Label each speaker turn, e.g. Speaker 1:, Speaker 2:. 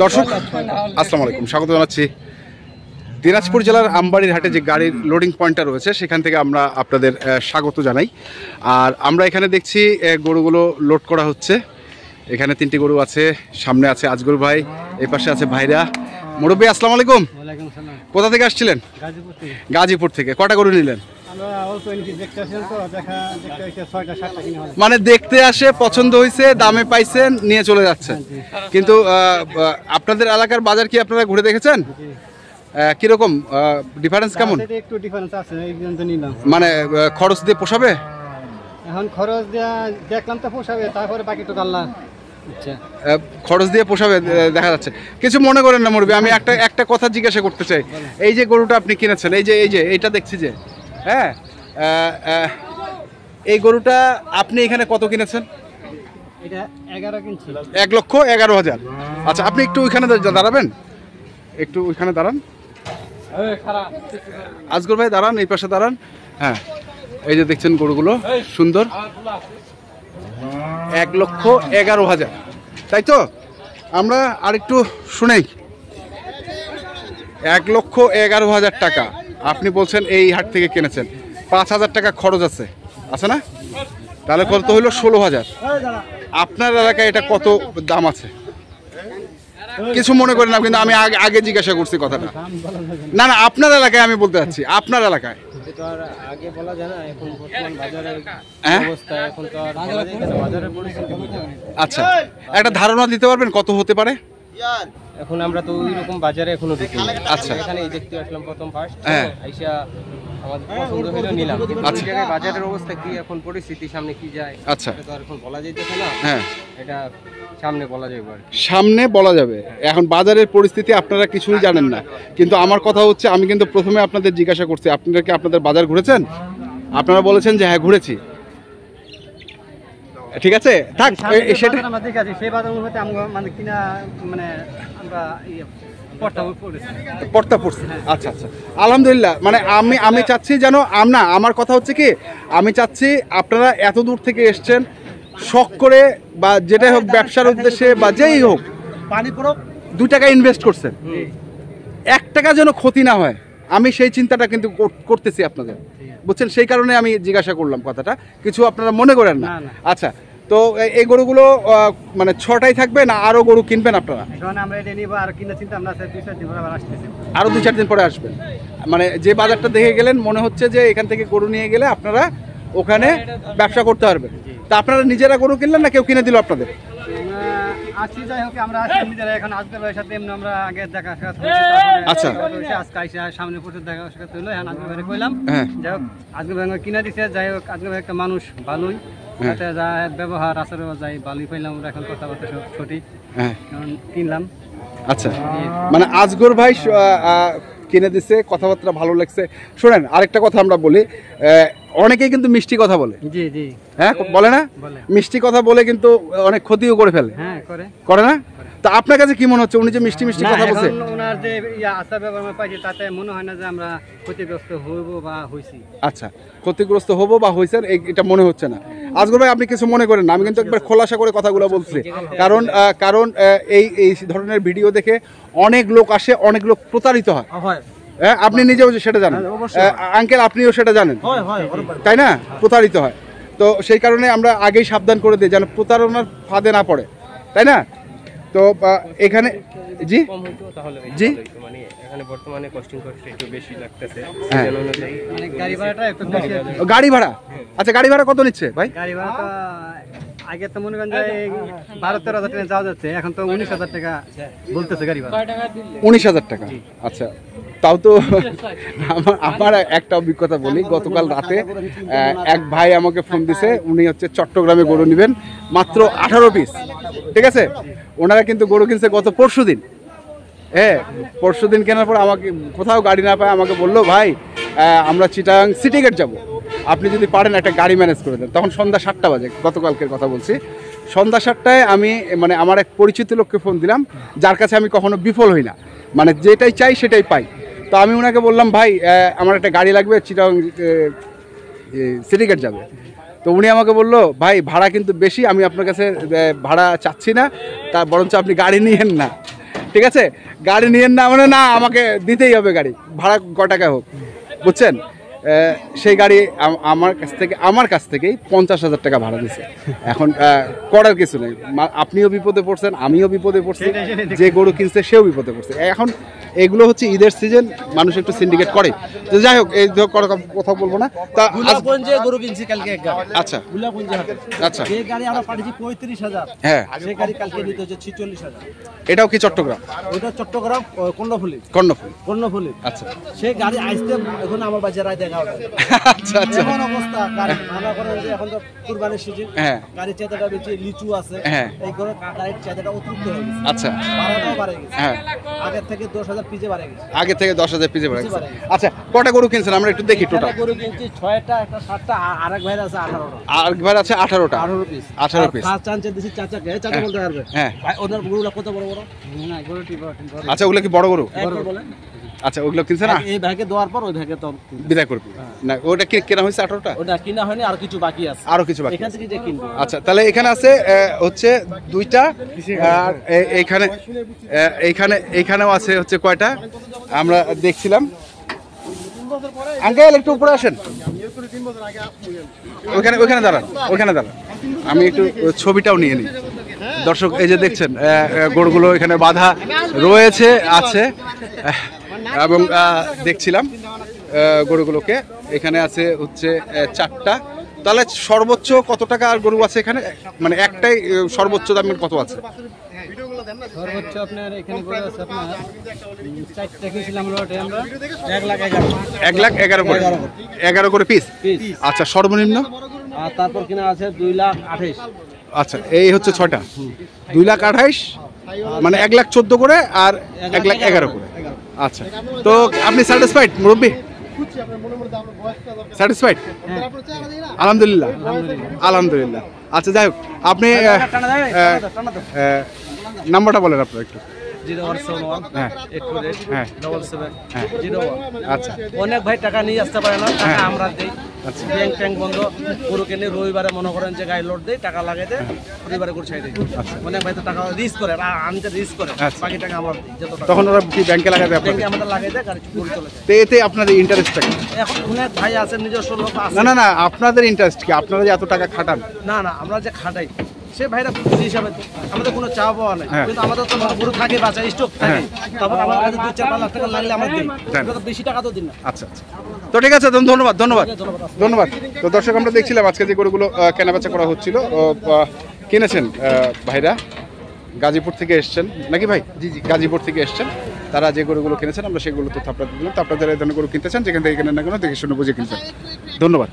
Speaker 1: দর্শক আসসালামু আলাইকুম, স্বাগত জানাচ্ছি দিনাজপুর জেলার আমবাড়ির হাটে যে গাড়ির লোডিং পয়েন্টটা রয়েছে সেখান থেকে আমরা আপনাদের স্বাগত জানাই। আর আমরা এখানে দেখছি গরুগুলো লোড করা হচ্ছে। এখানে 3টি গরু আছে, সামনে আছে আজগর ভাই, এই পাশে আছে ভাইরা। মুরব্বী আসসালামু আলাইকুম। কোথা থেকে আসছিলেন? গাজীপুর থেকে। কটা গরু নিলেন? মানে দেখতে আসে, পছন্দ হয়েছে, দামে পাইছেন, নিয়ে চলে যাচ্ছেন। কিন্তু আপনাদের এলাকার বাজার কি আপনারা ঘুরে দেখেছেন? কিরকম ডিফারেন্স কেমন?
Speaker 2: একটু ডিফারেন্স আছে, এই জন্য নিলাম।
Speaker 1: মানে খরচ দিয়ে পোষাবে?
Speaker 2: এখন খরচ দিয়ে দেখলাম তো পোষাবে, তারপরে বাকি তো আল্লাহ ইচ্ছা।
Speaker 1: খরচ দিয়ে পোষাবে দেখা যাচ্ছে। কিছু মনে করেন না মুরব্বী, আমি একটা কথা জিজ্ঞাসা করতে চাই। এই যে গরুটা আপনি কিনেছেন, এই যে এইটা দেখছি যে, হ্যাঁ, এই গরুটা আপনি এখানে কত কিনেছেন?
Speaker 2: এটা 11 কিনছি।
Speaker 1: 1,11,000। আচ্ছা, আপনি একটু ওইখানে দাঁড়াবেন, একটু ওইখানে দাঁড়ান। আজগর ভাই দাঁড়ান, এই পাশে দাঁড়ান। হ্যাঁ, এই যে দেখছেন গরুগুলো সুন্দর। 1,11,000, তাই তো? আমরা আরেকটু শুনেই। 1,11,000 টাকা আপনি বলছেন এই হাট থেকে কিনেছেন। 5,000 টাকা খরচ আছে না? তাহলে কত হইলো? 16,000। আপনার এলাকায় এটা কত দাম আছে? কিছু মনে করেন না, কিন্তু আমি আগে জিজ্ঞাসা করছি কথাটা। না, আপনার এলাকায় আমি বলতে চাচ্ছি, আপনার এলাকায়। আচ্ছা, একটা ধারণা দিতে পারবেন কত হতে পারে?
Speaker 2: এখন আমরা তো ওই রকম বাজারে এখনো দেখি।
Speaker 1: আচ্ছা,
Speaker 2: এখানে এই দেখতে আসলাম প্রথম ফার্স্ট। আইসা আমাদের পছন্দ হলো, নিলাম।
Speaker 1: আচ্ছা,
Speaker 2: জায়গায় বাজারের অবস্থা কি, এখন পরিস্থিতি সামনে কি যায়,
Speaker 1: আচ্ছা,
Speaker 2: এটা তো আর এখন বলা যাইতেছে না।
Speaker 1: হ্যাঁ,
Speaker 2: এটা সামনে বলা যাবে,
Speaker 1: সামনে বলা যাবে। এখন বাজারের পরিস্থিতি আপনারা কিছুই জানেন না, কিন্তু আমার কথা হচ্ছে, আমি কিন্তু প্রথমে আপনাদের জিজ্ঞাসা করছি, আপনারা কি আপনাদের বাজার ঘুরেছেন? আপনারা বলেছেন যে হ্যাঁ ঘুরেছি। ঠিক আছে, থাক, সেটা
Speaker 2: আমরা দেখে আছি। সেই বাজার মধ্যে আমরা মানে কিনা, মানে আমরা
Speaker 1: পড়তা পড়ছি। আচ্ছা আচ্ছা, আলহামদুলিল্লাহ। মানে আমি চাচ্ছি যেন আমার কথা হচ্ছে কি, আমি চাচ্ছি আপনারা এত দূর থেকে এসছেন, শখ করে বা যেটাই হোক, ব্যবসার উদ্দেশ্যে বা যেই হোক, 2 টাকা ইনভেস্ট করছেন, 1 টাকা যেন ক্ষতি না হয়, আমি সেই চিন্তাটা কিন্তু করতেছি আপনাদের, বুঝছেন? সেই কারণে আমি জিজ্ঞাসা করলাম কথাটা, কিছু আপনারা মনে করেন না। আচ্ছা, তো এই গরুগুলো মানে 6টাই থাকবে না আরো গরু কিনবেন আপনারা? আরো 2-4 দিন পরে আসবেন। মানে যে বাজারটা দেখে গেলেন, মনে হচ্ছে যে এখান থেকে গরু নিয়ে গেলে আপনারা ওখানে ব্যবসা করতে পারবেন। তা আপনারা নিজেরা গরু কিনলেন না কেউ কিনে দিল আপনাদের? আচ্ছা,
Speaker 2: সামনে প্রচুর দেখা সাক্ষাৎ হলো, কইলাম আজকে কিনা দিছে। যাই হোক, আজকে একটা মানুষ ভালোই, ব্যবহার আচার যাই ভালোই পাইলাম। এখন কথাবার্তা সব সঠিক, কিনলাম।
Speaker 1: আচ্ছা, মানে আজগর ভাই কিনে দিছে, কথাবার্তা ভালো লাগছে। শোনেন, আরেকটা কথা আমরা বলি, অনেকেই কিন্তু মিষ্টি কথা বলে।
Speaker 2: জি জি,
Speaker 1: হ্যাঁ, বলে না? মিষ্টি কথা বলে কিন্তু অনেক ক্ষতিও করে ফেলে।
Speaker 2: হ্যাঁ,
Speaker 1: করে না? তা আপনার কাছে কি মনে হচ্ছে, উনি যে মিষ্টি কথা বলছে,
Speaker 2: ওনার যে আচার ব্যবহার পাইছে, তাতে মনে হয় না যে আমরা ক্ষতিগ্রস্ত হইব বা হইছি।
Speaker 1: আচ্ছা, ক্ষতিগ্রস্ত হবো বা হইছেন এটা মনে হচ্ছে না। আজগর ভাই, আপনি কিছু মনে করেন না, আমি কিন্তু একবার খোলাসা করে কথাগুলো বলছি। কারণ এই ধরনের ভিডিও দেখে অনেক লোক আসে, অনেক লোক প্রতারিত হয়। আপনি নিজেও সেটা জানেন, আঙ্কেল আপনিও সেটা জানেন, তাই না? প্রতারিত হয়। তো সেই কারণে আমরা আগেই সাবধান করে দিই যেন প্রতারণার ফাঁদে না পড়ে, তাই না? তো এখানে জি জি,
Speaker 2: বর্তমানে কস্টিং একটু বেশি লাগতেছে।
Speaker 1: গাড়ি ভাড়া, আচ্ছা, গাড়ি ভাড়া কত নিচ্ছে ভাই?
Speaker 2: গাড়ি ভাড়া তো আগে তো মনে করেন যে 12-13 হাজার টাকা যাওয়া যাচ্ছে, এখন তো 19,000 টাকা বলতেছে গাড়ি ভাড়া।
Speaker 1: 19,000 টাকা। আচ্ছা, তাও তো আমার একটা অভিজ্ঞতা বলি। গতকাল রাতে এক ভাই আমাকে ফোন দিছে, উনি হচ্ছে চট্টগ্রামে গরু নেবেন, মাত্র 18 পিস। ঠিক আছে, ওনারা কিন্তু গরু কিনছে গত পরশুদিন। পরশুদিন কেনার পর আমাকে কোথাও গাড়ি না পায় আমাকে বললো, ভাই আমরা চিটাং সিটি গেট যাবো, আপনি যদি পারেন একটা গাড়ি ম্যানেজ করে দেন। তখন সন্ধ্যা 7টা বাজে, গতকালকের কথা বলছি। সন্ধ্যা 7টায় আমি মানে আমার এক পরিচিত লোককে ফোন দিলাম, যার কাছে আমি কখনো বিফল হই না, মানে যেটাই চাই সেটাই পাই। তো আমি ওনাকে বললাম, ভাই আমার একটা গাড়ি লাগবে, চিটাং সিটি গেট যাবে। তো উনি আমাকে বললো ভাই ভাড়া কিন্তু বেশি, আমি আপনার কাছে ভাড়া চাচ্ছি না, তা বরঞ্চ আপনি গাড়ি নিয়েন না। ঠিক আছে, গাড়ি নিয়েন না মানে না, আমাকে দিতেই হবে গাড়ি, ভাড়া ক টাকা হোক, বুঝছেন। সেই গাড়ি আমার কাছ থেকেই 50,000 টাকা ভাড়া দিছে। এখন করার কিছু নেই, আপনিও বিপদে পড়ছেন, আমিও বিপদে পড়ছি, যে গরু কিনছে সেও বিপদে পড়ছে। এখন এগুলো হচ্ছে ঈদের সিজন, মানুষ একটু সিন্ডিকেট করে। তো যাই হোক, এই কথা বলবো না। তা
Speaker 3: গরু কিনছি কালকে এক গাড়ি।
Speaker 1: আচ্ছা আচ্ছা,
Speaker 3: এই গাড়ি আমরা পাঠিয়েছি 35,000।
Speaker 1: হ্যাঁ,
Speaker 3: সেই গাড়ি কালকে নিতে হচ্ছে 46,000।
Speaker 1: এটাও কি চট্টগ্রাম?
Speaker 3: ওইটা চট্টগ্রাম কর্ণফুলি।
Speaker 1: কর্ণফুলি। আচ্ছা,
Speaker 3: সেই গাড়ি আসতে এখন আমার বাজে রাত 11টা।
Speaker 1: আচ্ছা আচ্ছা,
Speaker 3: এমন অবস্থা গাড়ি ভাড়া করেন যে এখন তো কুরবানির সিজন।
Speaker 1: হ্যাঁ,
Speaker 3: গাড়ির চাঁদাটা বেশি, লিচু আছে,
Speaker 1: হ্যাঁ,
Speaker 3: এই করে গাড়ির চাঁদাটা অতিরিক্ত হয়ে গেছে।
Speaker 1: আচ্ছা,
Speaker 3: ভাড়াটাও বাড়ে গেছে।
Speaker 1: হ্যাঁ,
Speaker 3: আগের থেকে 10,000 পিছে বাড়ে গেছে।
Speaker 1: আগে থেকে 10,000 পিছে বাড়ে গেছে। আচ্ছা, কটা গরু কিনছেন আমরা একটু দেখি টোটাল?
Speaker 3: গরু কিনছি 6টা, একটা 7টা, আর এক ভাইয়ের আছে 18টা।
Speaker 1: আর একবার আছে 18টা,
Speaker 3: 18 পিস।
Speaker 1: 18 পিস।
Speaker 3: ফার্স্ট চান্স দিছি চাচাকে, চাচা বলতে পারবে।
Speaker 1: হ্যাঁ,
Speaker 3: ভাই ওনার গরুগুলো কত বড় বড়?
Speaker 2: না গরুটি বড়।
Speaker 1: আচ্ছা, ওগুলো কি বড় গরু?
Speaker 3: একবার বলেন।
Speaker 1: আচ্ছা, ওগুলো কিনছে না,
Speaker 3: এই ভাইকে দেওয়ার পর ওই ভাইকে তো
Speaker 1: বিদায় করবি না। ওটা কেনা হয়েছে 18টা,
Speaker 3: ওটা কিনা হয়নি, আর কিছু বাকি আছে,
Speaker 1: আরো কিছু বাকি।
Speaker 3: এখান থেকে যে কিনবো।
Speaker 1: আচ্ছা, তাহলে এখানে আছে হচ্ছে 2টা, আর এইখানেও আছে হচ্ছে কয়টা আমরা দেখছিলাম। আঙ্কেল একটু উপরে আসেন, ওইখানে দাঁড়ান, আমি একটু ছবিটাও নিয়ে নিই। দর্শক এই যে দেখছেন গরুগুলো এখানে বাঁধা রয়েছে আছে, এবং দেখছিলাম গরুগুলোকে। এখানে আছে হচ্ছে 4টা। তাহলে সর্বোচ্চ কত টাকা আর গরু আছে এখানে, মানে একটাই সর্বোচ্চ দামের কত আছে?
Speaker 2: সর্বোচ্চ আপনার এখানে গরু আছে আপনার 4টা কিনছিলাম লটে আমরা
Speaker 3: 1,11,000
Speaker 1: করে 11 করে পিস। আচ্ছা, সর্বনিম্ন?
Speaker 3: আর তারপর কিনা আছে 2,28,000।
Speaker 1: আচ্ছা, এই হচ্ছে 6টা, 2,28,000, মানে 1,14,000 করে আর 1,11,000 করে। আচ্ছা, তো আপনি স্যাটিসফাইড মুরব্বী? স্যাটিসফাইড? আলহামদুলিল্লাহ, আলহামদুলিল্লাহ। আচ্ছা, যাই হোক, আপনি নাম্বারটা বলেন আপনার একটু।
Speaker 3: 0,171
Speaker 1: হ্যাঁ
Speaker 3: 848
Speaker 1: হ্যাঁ
Speaker 3: 77
Speaker 1: হ্যাঁ
Speaker 3: 01।
Speaker 1: আচ্ছা,
Speaker 3: অনেক ভাই টাকা নিয়ে আসতে পারে না, টাকা আমরা দেই।
Speaker 1: আচ্ছা,
Speaker 3: ব্যাংক ট্যাঙ্ক বন্ধ, গরু কিনে রবিবারে মনে করেন যে গাড়ি লোড দেয়, টাকা লাগাই দেয়, রবিবারে গরু ছাই দেয়। অনেক ভাই তো টাকা রিস্ক করে, আনতে রিস্ক করে,
Speaker 1: আচ্ছা।
Speaker 3: বাকি টাকা আমরা দিই যত টাকা।
Speaker 1: তখন ওরা কি ব্যাংকে লাগাবে আপনাদের?
Speaker 3: ব্যাংকে আমাদের লাগাই দেয়, গাড়ি গরু চলে যায়।
Speaker 1: তো এতে আপনাদের ইন্টারেস্টটা কি?
Speaker 3: এখন অনেক ভাই আছে, নিজস্ব লোক আছে।
Speaker 1: না না না, আপনাদের ইন্টারেস্ট কি? আপনারা যে এত টাকা খাটান।
Speaker 3: না না, আমরা যে খাটাই সে ভাইরা খুশি হিসাবে দেয়। আমাদের কোনো চাওয়া পাওয়া নাই,
Speaker 1: হ্যাঁ।
Speaker 3: কিন্তু আমাদের তো গরু থাকে, বাচ্চা স্টক থাকে, তারপর আমার কাছে 2-4 লাখ টাকা লাগলে আমরা দিই।
Speaker 1: দেন।
Speaker 3: আমরা তো বেশি টাকা তো দিন না।
Speaker 1: আচ্ছা আচ্ছা, তো ঠিক আছে, ধন্যবাদ ধন্যবাদ ধন্যবাদ। তো দর্শক, আমরা দেখছিলাম আজকে যে গরুগুলো কেনাবেচা করা হচ্ছিল, কিনেছেন ভাইরা গাজীপুর থেকে এসছেন নাকি ভাই? জি জি, গাজীপুর থেকে এসছেন। তারা যে গরুগুলো কিনেছেন আমরা সেগুলো তথ্য আপনাদের দিলাম। তো আপনারা যারা এই ধরনের গরু কিনতে চান, যেখান থেকে কেনেন না কেন দেখে শুনে বুঝে কিনবেন। ধন্যবাদ।